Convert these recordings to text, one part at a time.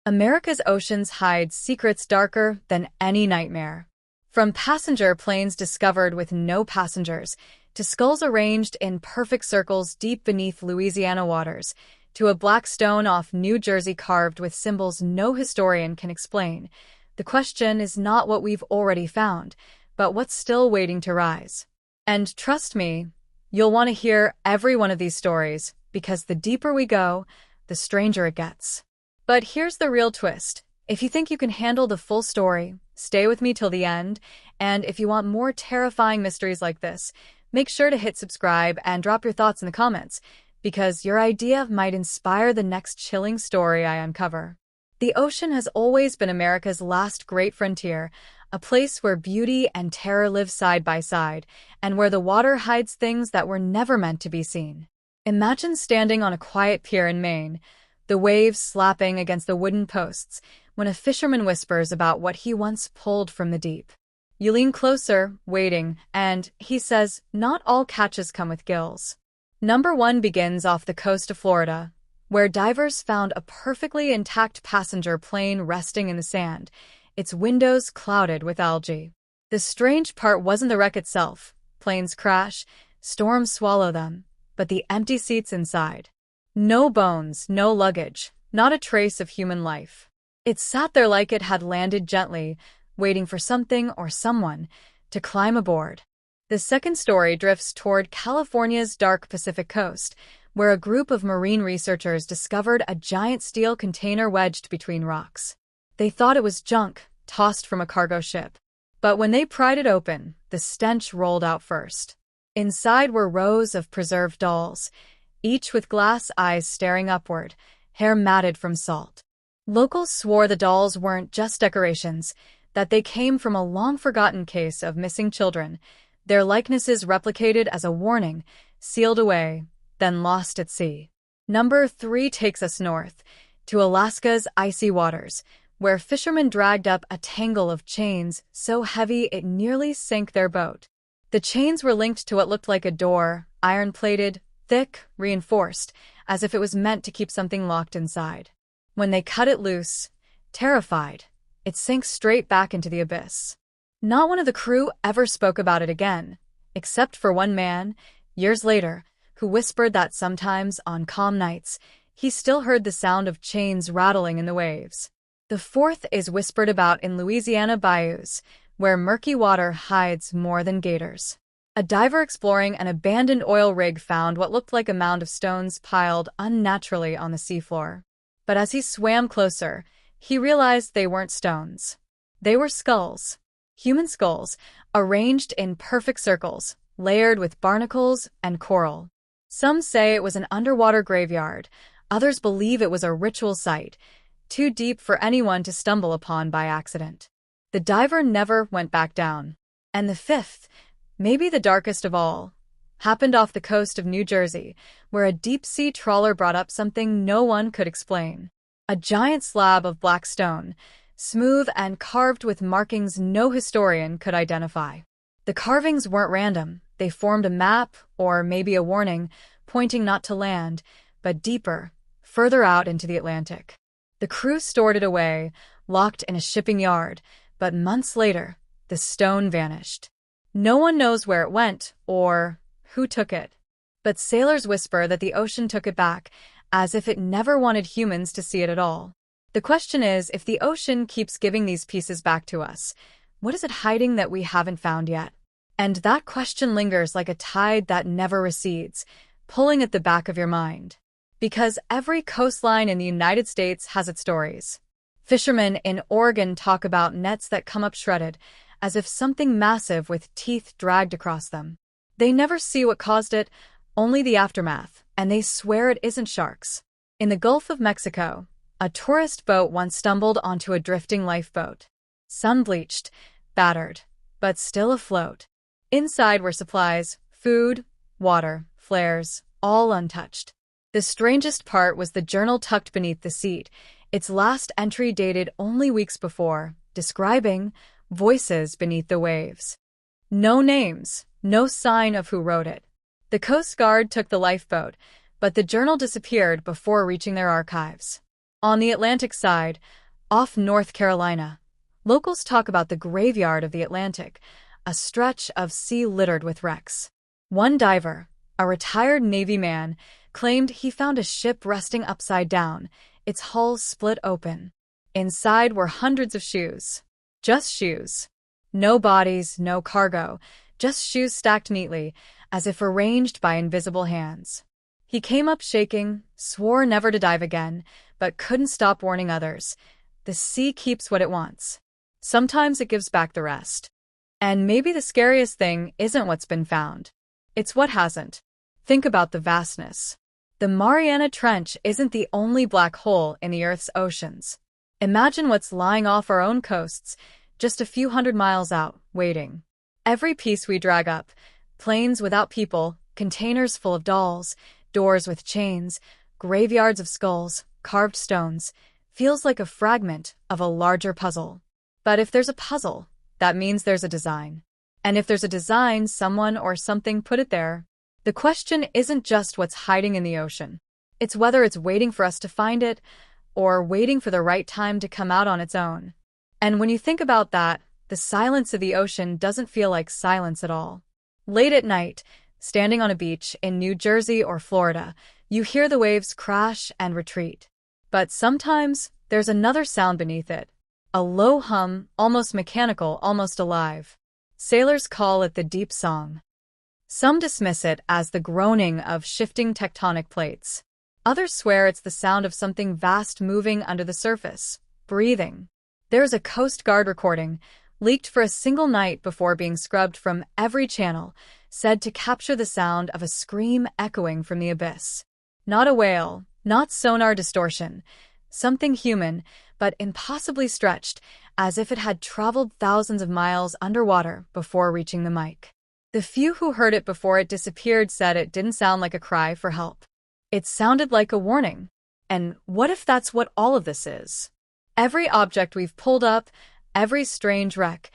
America's oceans hide secrets darker than any nightmare. From passenger planes discovered with no passengers, to skulls arranged in perfect circles deep beneath Louisiana waters, to a black stone off New Jersey carved with symbols no historian can explain, the question is not what we've already found, but what's still waiting to rise. And trust me, you'll want to hear every one of these stories, because the deeper we go, the stranger it gets. But here's the real twist. If you think you can handle the full story, stay with me till the end, and if you want more terrifying mysteries like this, make sure to hit subscribe and drop your thoughts in the comments, because your idea might inspire the next chilling story I uncover. The ocean has always been America's last great frontier, a place where beauty and terror live side by side, and where the water hides things that were never meant to be seen. Imagine standing on a quiet pier in Maine, the waves slapping against the wooden posts, when a fisherman whispers about what he once pulled from the deep. You lean closer, waiting, and he says, not all catches come with gills. Number 1 begins off the coast of Florida, where divers found a perfectly intact passenger plane resting in the sand, its windows clouded with algae. The strange part wasn't the wreck itself. Planes crash, storms swallow them, but the empty seats inside. No bones, no luggage, not a trace of human life. It sat there like it had landed gently, waiting for something or someone to climb aboard. The second story drifts toward California's dark Pacific coast, where a group of marine researchers discovered a giant steel container wedged between rocks. They thought it was junk, tossed from a cargo ship. But when they pried it open, the stench rolled out first. Inside were rows of preserved dolls, each with glass eyes staring upward, hair matted from salt. Locals swore the dolls weren't just decorations, that they came from a long-forgotten case of missing children, their likenesses replicated as a warning, sealed away, then lost at sea. Number 3 takes us north, to Alaska's icy waters, where fishermen dragged up a tangle of chains so heavy it nearly sank their boat. The chains were linked to what looked like a door, iron-plated, thick, reinforced, as if it was meant to keep something locked inside. When they cut it loose, terrified, it sank straight back into the abyss. Not one of the crew ever spoke about it again, except for one man, years later, who whispered that sometimes, on calm nights, he still heard the sound of chains rattling in the waves. The fourth is whispered about in Louisiana Bayous, where murky water hides more than gators. A diver exploring an abandoned oil rig found what looked like a mound of stones piled unnaturally on the seafloor. But as he swam closer, he realized they weren't stones. They were skulls. Human skulls, arranged in perfect circles, layered with barnacles and coral. Some say it was an underwater graveyard, others believe it was a ritual site, too deep for anyone to stumble upon by accident. The diver never went back down. And the fifth, maybe the darkest of all, happened off the coast of New Jersey, where a deep-sea trawler brought up something no one could explain. A giant slab of black stone, smooth and carved with markings no historian could identify. The carvings weren't random. They formed a map, or maybe a warning, pointing not to land, but deeper, further out into the Atlantic. The crew stored it away, locked in a shipping yard, but months later, the stone vanished. No one knows where it went, or who took it. But sailors whisper that the ocean took it back, as if it never wanted humans to see it at all. The question is, if the ocean keeps giving these pieces back to us, what is it hiding that we haven't found yet? And that question lingers like a tide that never recedes, pulling at the back of your mind. Because every coastline in the United States has its stories. Fishermen in Oregon talk about nets that come up shredded, as if something massive with teeth dragged across them. They never see what caused it, only the aftermath, and they swear it isn't sharks. In the Gulf of Mexico, a tourist boat once stumbled onto a drifting lifeboat. Sun-bleached, battered, but still afloat. Inside were supplies, food, water, flares, all untouched. The strangest part was the journal tucked beneath the seat, its last entry dated only weeks before, describing voices beneath the waves. No names, no sign of who wrote it. The Coast Guard took the lifeboat, but the journal disappeared before reaching their archives. On the Atlantic side, off North Carolina, locals talk about the graveyard of the Atlantic, a stretch of sea littered with wrecks. One diver, a retired Navy man, claimed he found a ship resting upside down, its hull split open. Inside were hundreds of shoes. Just shoes. No bodies, no cargo, just shoes stacked neatly, as if arranged by invisible hands. He came up shaking, swore never to dive again, but couldn't stop warning others. The sea keeps what it wants. Sometimes it gives back the rest. And maybe the scariest thing isn't what's been found. It's what hasn't. Think about the vastness. The Mariana Trench isn't the only black hole in the Earth's oceans. Imagine what's lying off our own coasts, just a few hundred miles out, waiting. Every piece we drag up, planes without people, containers full of dolls, doors with chains, graveyards of skulls, carved stones, feels like a fragment of a larger puzzle. But if there's a puzzle, that means there's a design. And if there's a design, someone or something put it there. The question isn't just what's hiding in the ocean. It's whether it's waiting for us to find it, or waiting for the right time to come out on its own. And when you think about that, the silence of the ocean doesn't feel like silence at all. Late at night, standing on a beach in New Jersey or Florida, you hear the waves crash and retreat. But sometimes, there's another sound beneath it. A low hum, almost mechanical, almost alive. Sailors call it the deep song. Some dismiss it as the groaning of shifting tectonic plates. Others swear it's the sound of something vast moving under the surface, breathing. There's a Coast Guard recording, leaked for a single night before being scrubbed from every channel, said to capture the sound of a scream echoing from the abyss. Not a whale, not sonar distortion, something human, but impossibly stretched, as if it had traveled thousands of miles underwater before reaching the mic. The few who heard it before it disappeared said it didn't sound like a cry for help. It sounded like a warning. And what if that's what all of this is? Every object we've pulled up, every strange wreck,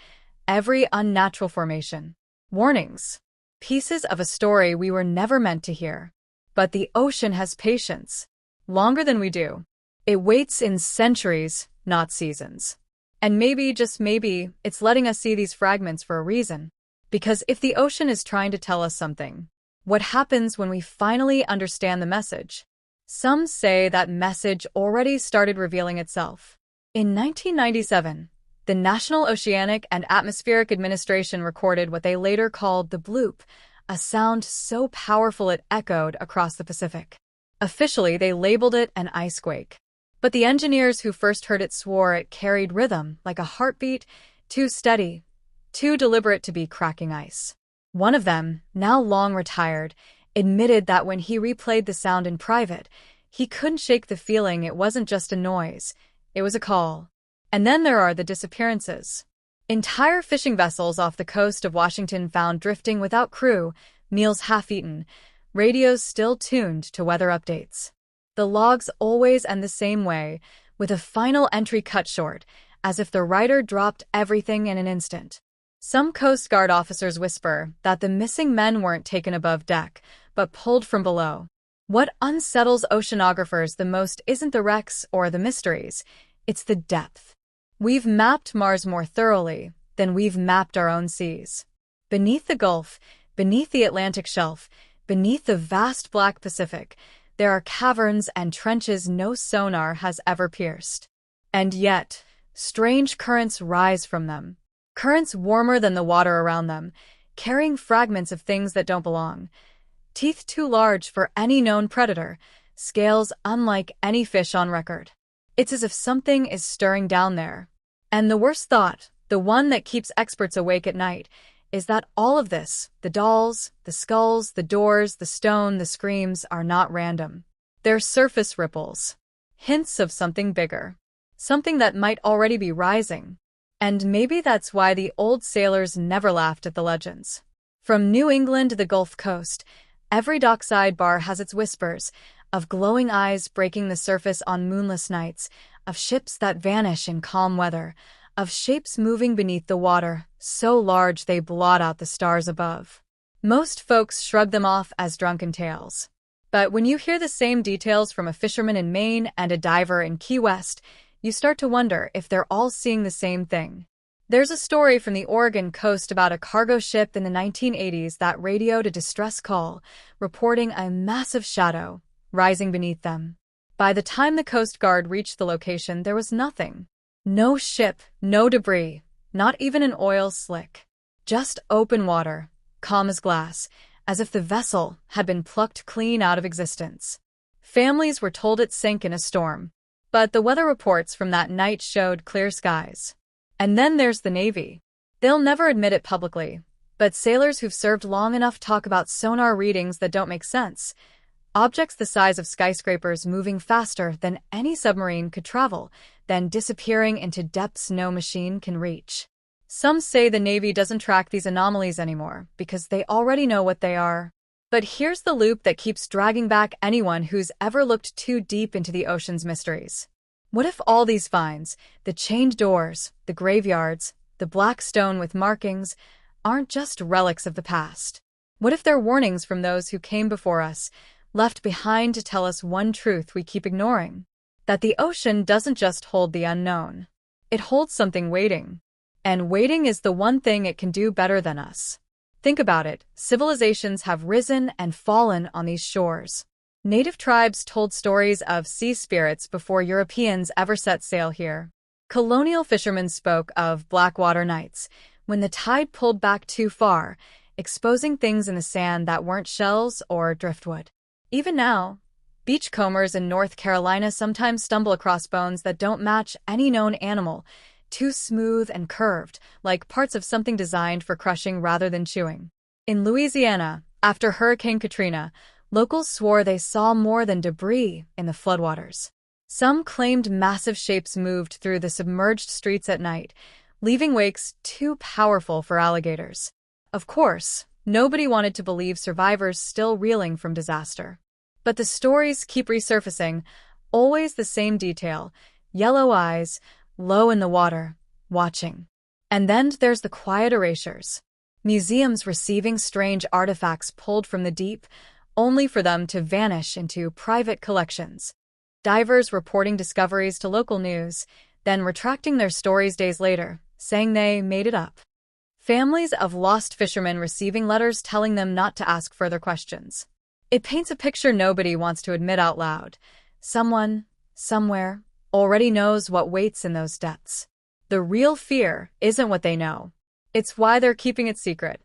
every unnatural formation. Warnings. Pieces of a story we were never meant to hear. But the ocean has patience. Longer than we do. It waits in centuries, not seasons. And maybe, just maybe, it's letting us see these fragments for a reason. Because if the ocean is trying to tell us something, what happens when we finally understand the message? Some say that message already started revealing itself. In 1997, the National Oceanic and Atmospheric Administration recorded what they later called the bloop, a sound so powerful it echoed across the Pacific. Officially, they labeled it an icequake. But the engineers who first heard it swore it carried rhythm like a heartbeat, too steady, too deliberate to be cracking ice. One of them, now long retired, admitted that when he replayed the sound in private, he couldn't shake the feeling it wasn't just a noise, it was a call. And then there are the disappearances. Entire fishing vessels off the coast of Washington found drifting without crew, meals half-eaten, radios still tuned to weather updates. The logs always end the same way, with a final entry cut short, as if the writer dropped everything in an instant. Some Coast Guard officers whisper that the missing men weren't taken above deck, but pulled from below. What unsettles oceanographers the most isn't the wrecks or the mysteries, it's the depth. We've mapped Mars more thoroughly than we've mapped our own seas. Beneath the Gulf, beneath the Atlantic shelf, beneath the vast black Pacific, there are caverns and trenches no sonar has ever pierced. And yet, strange currents rise from them. Currents warmer than the water around them, carrying fragments of things that don't belong. Teeth too large for any known predator, scales unlike any fish on record. It's as if something is stirring down there. And the worst thought, the one that keeps experts awake at night, is that all of this, the dolls, the skulls, the doors, the stone, the screams, are not random. They're surface ripples. Hints of something bigger. Something that might already be rising. And maybe that's why the old sailors never laughed at the legends. From New England to the Gulf Coast, every dockside bar has its whispers, of glowing eyes breaking the surface on moonless nights, of ships that vanish in calm weather, of shapes moving beneath the water, so large they blot out the stars above. Most folks shrug them off as drunken tales. But when you hear the same details from a fisherman in Maine and a diver in Key West, you start to wonder if they're all seeing the same thing. There's a story from the Oregon coast about a cargo ship in the 1980s that radioed a distress call, reporting a massive shadow rising beneath them. By the time the Coast Guard reached the location, there was nothing. No ship, no debris, not even an oil slick. Just open water, calm as glass, as if the vessel had been plucked clean out of existence. Families were told it sank in a storm, but the weather reports from that night showed clear skies. And then there's the Navy. They'll never admit it publicly, but sailors who've served long enough talk about sonar readings that don't make sense. Objects the size of skyscrapers moving faster than any submarine could travel, then disappearing into depths no machine can reach. Some say the Navy doesn't track these anomalies anymore because they already know what they are. But here's the loop that keeps dragging back anyone who's ever looked too deep into the ocean's mysteries. What if all these finds, the chained doors, the graveyards, the black stone with markings, aren't just relics of the past? What if they're warnings from those who came before us, left behind to tell us one truth we keep ignoring? That the ocean doesn't just hold the unknown. It holds something waiting. And waiting is the one thing it can do better than us. Think about it. Civilizations have risen and fallen on these shores. Native tribes told stories of sea spirits before Europeans ever set sail here. Colonial fishermen spoke of blackwater nights, when the tide pulled back too far, exposing things in the sand that weren't shells or driftwood. Even now, beachcombers in North Carolina sometimes stumble across bones that don't match any known animal, too smooth and curved, like parts of something designed for crushing rather than chewing. In Louisiana, after Hurricane Katrina, locals swore they saw more than debris in the floodwaters. Some claimed massive shapes moved through the submerged streets at night, leaving wakes too powerful for alligators. Of course, nobody wanted to believe survivors still reeling from disaster. But the stories keep resurfacing, always the same detail: yellow eyes, low in the water, watching. And then there's the quiet erasures. Museums receiving strange artifacts pulled from the deep, only for them to vanish into private collections. Divers reporting discoveries to local news, then retracting their stories days later, saying they made it up. Families of lost fishermen receiving letters telling them not to ask further questions. It paints a picture nobody wants to admit out loud. Someone, somewhere, already knows what waits in those depths. The real fear isn't what they know. It's why they're keeping it secret.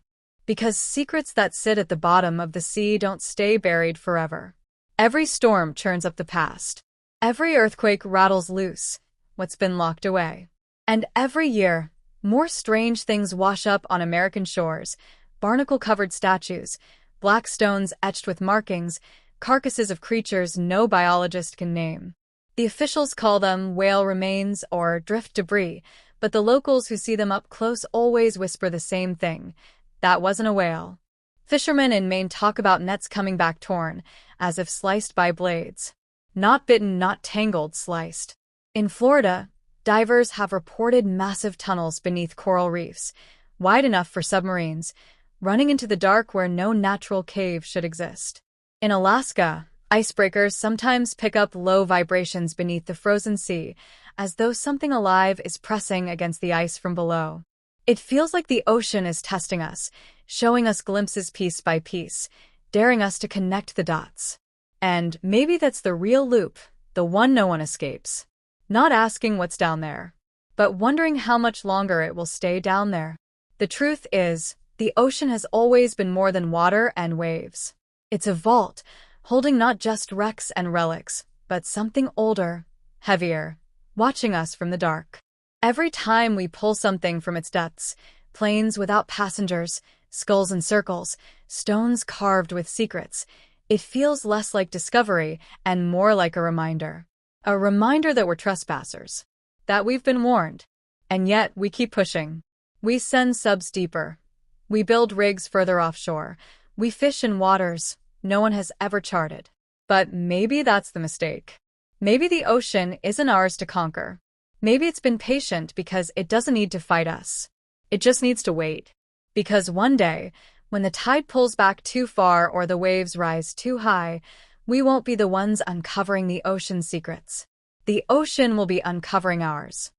Because secrets that sit at the bottom of the sea don't stay buried forever. Every storm churns up the past. Every earthquake rattles loose what's been locked away. And every year, more strange things wash up on American shores: barnacle-covered statues, black stones etched with markings, carcasses of creatures no biologist can name. The officials call them whale remains or drift debris, but the locals who see them up close always whisper the same thing: that wasn't a whale. Fishermen in Maine talk about nets coming back torn, as if sliced by blades. Not bitten, not tangled, sliced. In Florida, divers have reported massive tunnels beneath coral reefs, wide enough for submarines, running into the dark where no natural cave should exist. In Alaska, icebreakers sometimes pick up low vibrations beneath the frozen sea, as though something alive is pressing against the ice from below. It feels like the ocean is testing us, showing us glimpses piece by piece, daring us to connect the dots. And maybe that's the real loop, the one no one escapes. Not asking what's down there, but wondering how much longer it will stay down there. The truth is, the ocean has always been more than water and waves. It's a vault, holding not just wrecks and relics, but something older, heavier, watching us from the dark. Every time we pull something from its depths, planes without passengers, skulls in circles, stones carved with secrets, it feels less like discovery and more like a reminder. A reminder that we're trespassers, that we've been warned. And yet we keep pushing. We send subs deeper. We build rigs further offshore. We fish in waters no one has ever charted. But maybe that's the mistake. Maybe the ocean isn't ours to conquer. Maybe it's been patient because it doesn't need to fight us. It just needs to wait. Because one day, when the tide pulls back too far or the waves rise too high, We won't be the ones uncovering the ocean's secrets. The ocean will be uncovering ours.